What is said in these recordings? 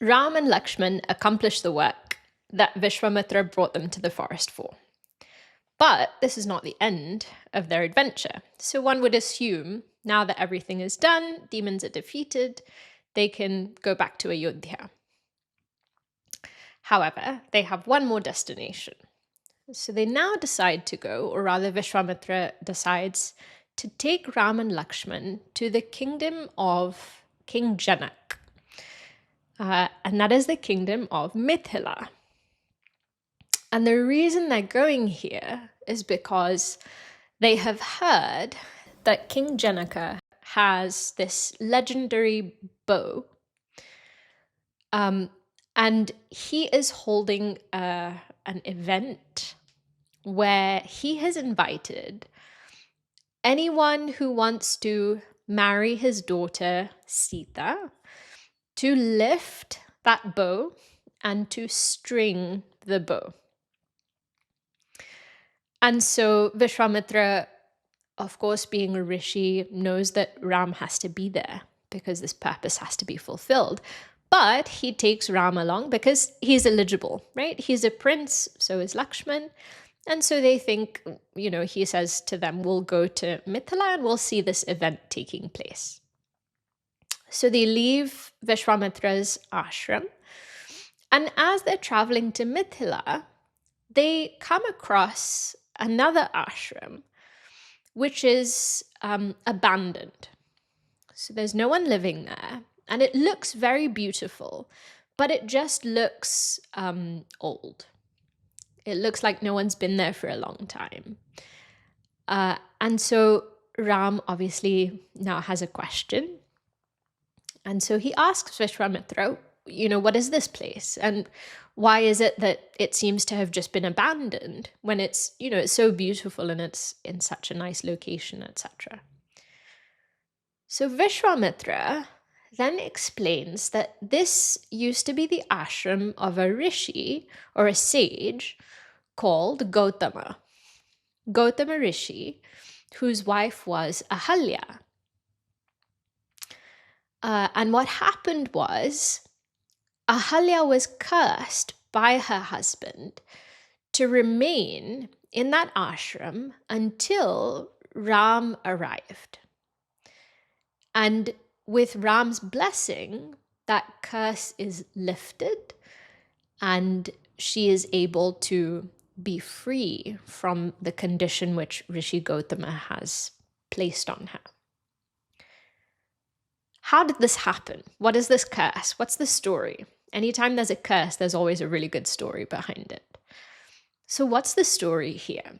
Ram and Lakshman accomplished the work that Vishwamitra brought them to the forest for. But this is not the end of their adventure. So one would assume now that everything is done, demons are defeated, they can go back to Ayodhya. However, they have one more destination. So they now decide to go, or rather Vishwamitra decides to take Ram and Lakshman to the kingdom of King Janak. And that is the kingdom of Mithila. And the reason they're going here is because they have heard that King Janaka has this legendary bow. And he is holding an event where he has invited anyone who wants to marry his daughter Sita to lift that bow and to string the bow. And so Vishwamitra, of course, being a rishi, knows that Ram has to be there because this purpose has to be fulfilled. But he takes Ram along because he's eligible, right? He's a prince, so is Lakshman. And so they think, he says to them, we'll go to Mithila and we'll see this event taking place. So they leave Vishwamitra's ashram. And as they're traveling to Mithila, they come across another ashram, which is abandoned. So there's no one living there. And it looks very beautiful, but it just looks old. It looks like no one's been there for a long time. And so Ram obviously now has a question. And so he asks Vishwamitra, what is this place? And why is it that it seems to have just been abandoned when it's, it's so beautiful and it's in such a nice location, etc. So Vishwamitra then explains that this used to be the ashram of a rishi or a sage called Gautama. Gautama Rishi, whose wife was Ahalya. And what happened was Ahalya was cursed by her husband to remain in that ashram until Ram arrived. And with Ram's blessing, that curse is lifted and she is able to be free from the condition which Rishi Gautama has placed on her. How did this happen? What is this curse? What's the story? Anytime there's a curse, there's always a really good story behind it. So what's the story here?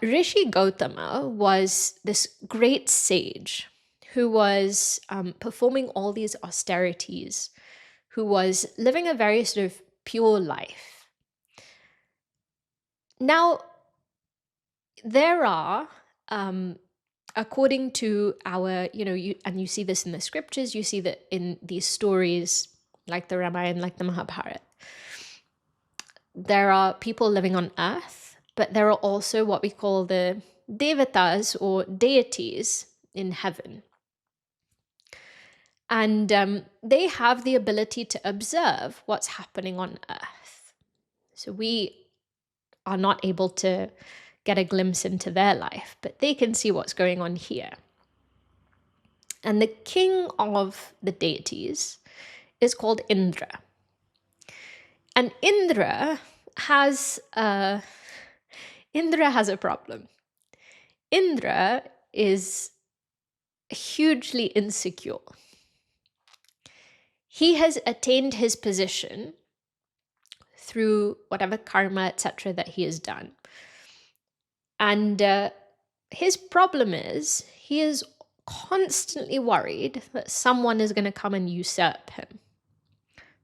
Rishi Gautama was this great sage who was performing all these austerities, who was living a very sort of pure life. Now, there are, according to our, and you see this in the scriptures, you see that in these stories, like the Ramayana, like the Mahabharata, there are people living on earth, but there are also what we call the devatas or deities in heaven. And they have the ability to observe what's happening on earth. So we are not able to get a glimpse into their life, but they can see what's going on here. And the king of the deities is called Indra. And Indra has a problem. Indra is hugely insecure. He has attained his position through whatever karma, etc., that he has done. And his problem is he is constantly worried that someone is going to come and usurp him.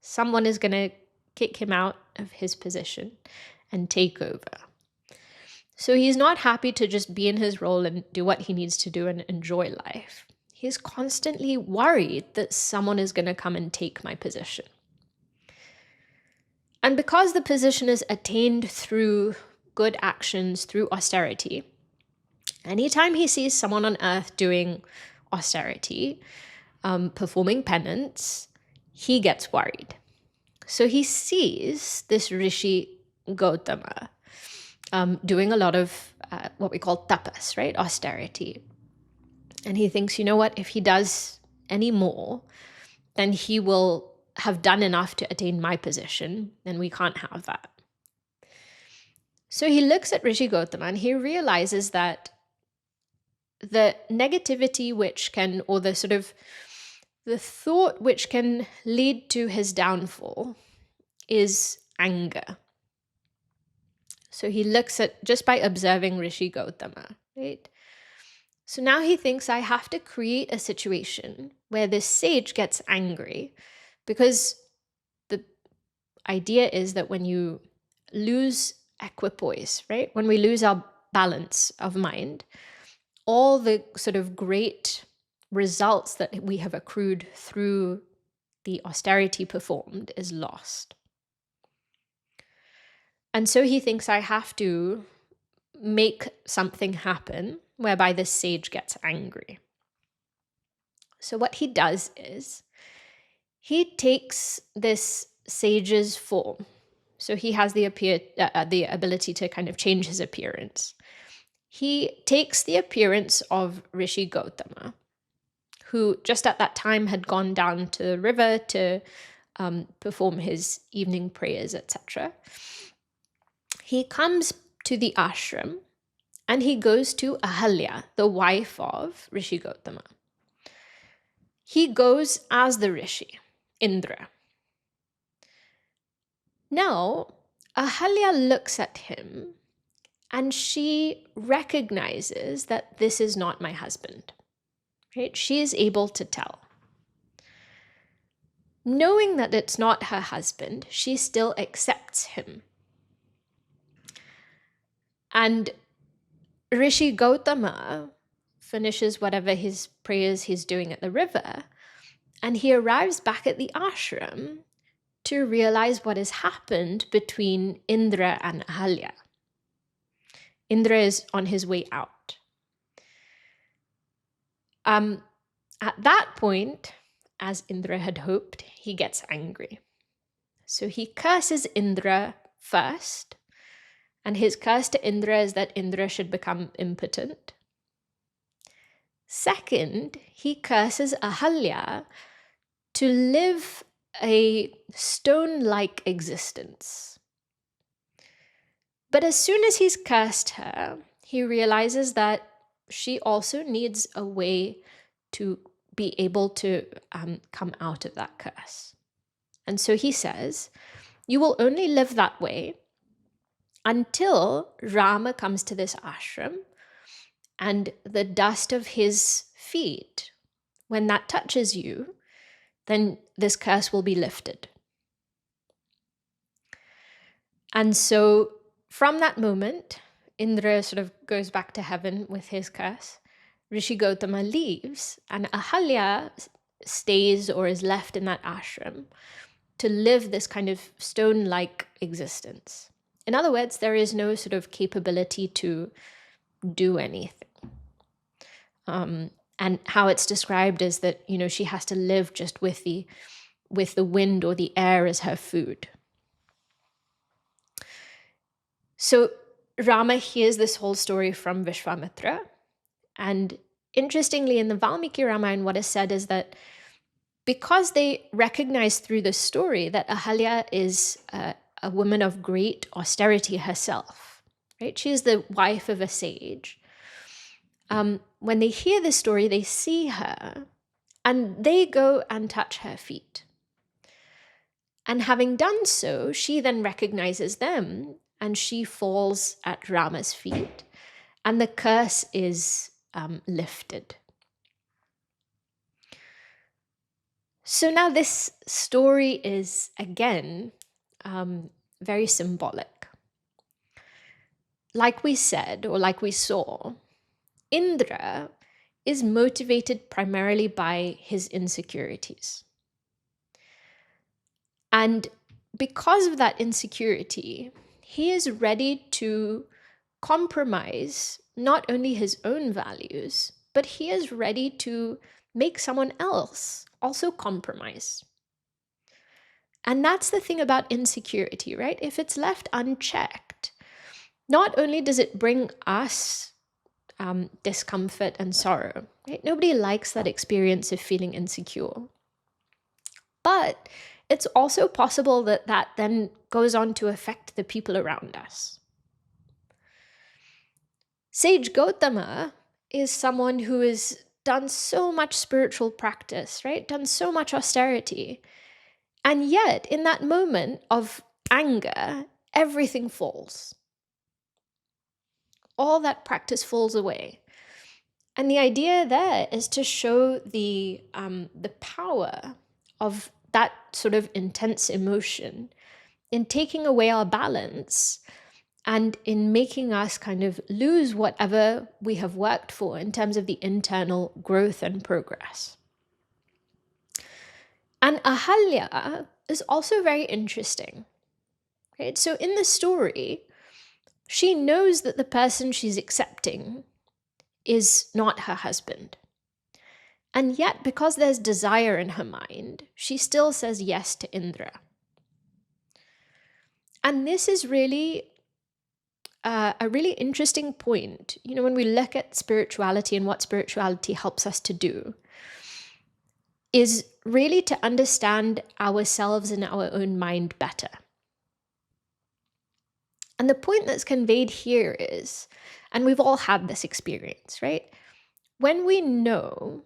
Someone is going to kick him out of his position and take over. So he's not happy to just be in his role and do what he needs to do and enjoy life. He's constantly worried that someone is going to come and take my position. And because the position is attained through good actions, through austerity, anytime he sees someone on earth doing austerity, performing penance, he gets worried. So he sees this Rishi Gautama doing a lot of what we call tapas, right? Austerity. And he thinks, you know what, if he does any more, then he will have done enough to attain my position, and we can't have that. So he looks at Rishi Gautama and he realizes that the negativity which can, or the sort of the thought which can lead to his downfall is anger. So he looks at, just by observing Rishi Gautama, right? So now he thinks, I have to create a situation where this sage gets angry, because the idea is that when you lose equipoise, right? When we lose our balance of mind, all the sort of great results that we have accrued through the austerity performed is lost. And so he thinks, I have to make something happen whereby this sage gets angry. So what he does is he takes this sage's form. So he has the ability to kind of change his appearance. He takes the appearance of Rishi Gautama, who just at that time had gone down to the river to perform his evening prayers, etc. He comes to the ashram and he goes to Ahalya, the wife of Rishi Gautama. He goes as the Rishi, Indra. Now, Ahalya looks at him and she recognizes that this is not my husband, right? She is able to tell. Knowing that it's not her husband, she still accepts him. And Rishi Gautama finishes whatever his prayers he's doing at the river, and he arrives back at the ashram to realize what has happened between Indra and Ahalya. Indra is on his way out. At that point, as Indra had hoped, he gets angry. So he curses Indra first, and his curse to Indra is that Indra should become impotent. Second, he curses Ahalya to live a stone-like existence. But as soon as he's cursed her, he realizes that she also needs a way to be able to come out of that curse. And so he says, you will only live that way until Rama comes to this ashram, and the dust of his feet, when that touches you, then this curse will be lifted. And so from that moment, Indra sort of goes back to heaven with his curse. Rishi Gautama leaves, and Ahalya stays or is left in that ashram to live this kind of stone-like existence. In other words, there is no sort of capability to do anything. And how it's described is that, you know, she has to live just with the wind or the air as her food. So Rama hears this whole story from Vishwamitra. And interestingly, in the Valmiki Ramayana, what is said is that because they recognize through the story that Ahalya is a woman of great austerity herself, right? She is the wife of a sage. When they hear this story, they see her and they go and touch her feet. And having done so, she then recognizes them and she falls at Rama's feet, and the curse is lifted. So now this story is, again, very symbolic. Like we said, or like we saw, Indra is motivated primarily by his insecurities. And because of that insecurity, he is ready to compromise not only his own values, but he is ready to make someone else also compromise. And that's the thing about insecurity, right? If it's left unchecked, not only does it bring us discomfort and sorrow, right? Nobody likes that experience of feeling insecure. But it's also possible that that then goes on to affect the people around us. Sage Gautama is someone who has done so much spiritual practice, right? Done so much austerity. And yet, in that moment of anger, everything falls. All that practice falls away. And the idea there is to show the power of that sort of intense emotion in taking away our balance and in making us kind of lose whatever we have worked for in terms of the internal growth and progress. And Ahalya is also very interesting, right? So in the story, she knows that the person she's accepting is not her husband. And yet, because there's desire in her mind, she still says yes to Indra. And this is really a really interesting point, when we look at spirituality and what spirituality helps us to do, is really to understand ourselves and our own mind better. And the point that's conveyed here is, and we've all had this experience, right? When we know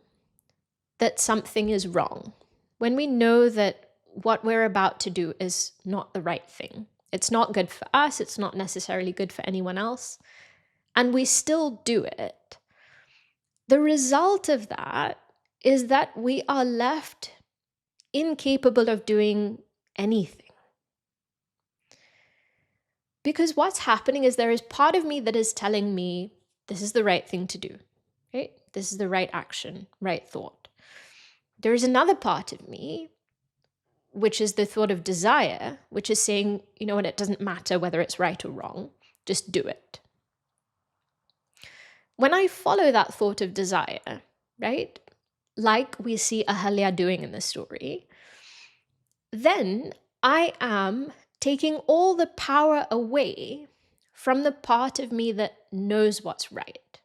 that something is wrong, when we know that what we're about to do is not the right thing, it's not good for us, it's not necessarily good for anyone else, and we still do it, the result of that is that we are left incapable of doing anything. Because what's happening is there is part of me that is telling me this is the right thing to do, right? This is the right action, right thought. There is another part of me, which is the thought of desire, which is saying, you know what, it doesn't matter whether it's right or wrong, just do it. When I follow that thought of desire, right, like we see Ahalya doing in the story, then I am taking all the power away from the part of me that knows what's right.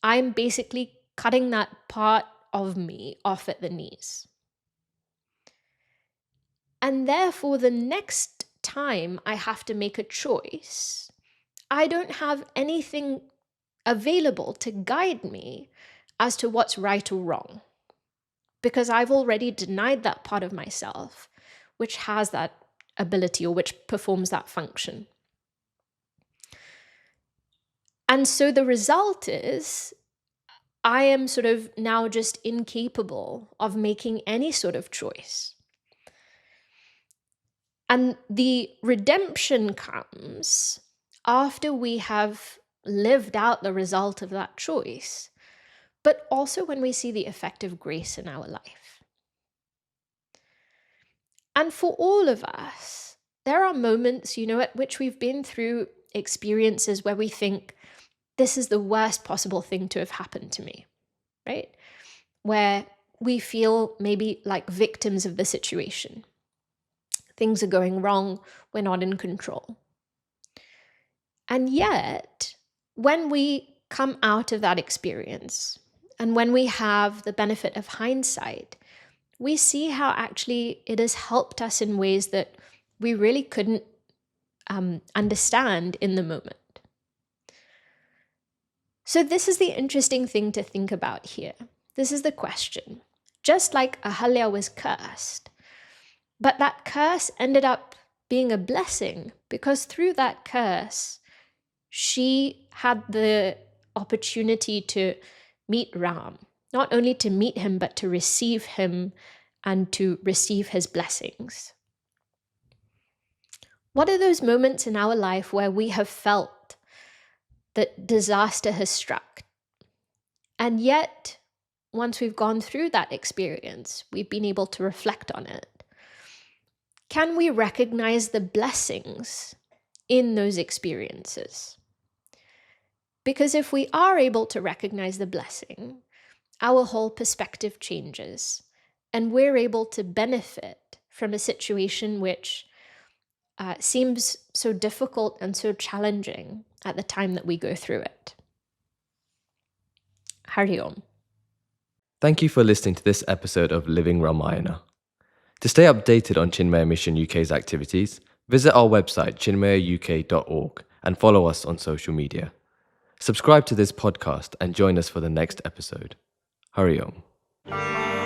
I'm basically cutting that part of me off at the knees. And therefore, the next time I have to make a choice, I don't have anything available to guide me as to what's right or wrong, because I've already denied that part of myself which has that ability or which performs that function. And so the result is I am sort of now just incapable of making any sort of choice. And the redemption comes after we have lived out the result of that choice, but also when we see the effect of grace in our life. And for all of us, there are moments, at which we've been through experiences where we think, this is the worst possible thing to have happened to me, right? Where we feel maybe like victims of the situation. Things are going wrong, we're not in control. And yet, when we come out of that experience, and when we have the benefit of hindsight, we see how actually it has helped us in ways that we really couldn't understand in the moment. So this is the interesting thing to think about here. This is the question. Just like Ahalya was cursed, but that curse ended up being a blessing because through that curse, she had the opportunity to meet Ram, not only to meet him, but to receive him and to receive his blessings. What are those moments in our life where we have felt that disaster has struck? And yet, once we've gone through that experience, we've been able to reflect on it. Can we recognize the blessings in those experiences? Because if we are able to recognize the blessing, our whole perspective changes, and we're able to benefit from a situation which seems so difficult and so challenging at the time that we go through it. Hari Om. Thank you for listening to this episode of Living Ramayana. To stay updated on Chinmaya Mission UK's activities, visit our website chinmayauk.org and follow us on social media. Subscribe to this podcast and join us for the next episode. Hari Om.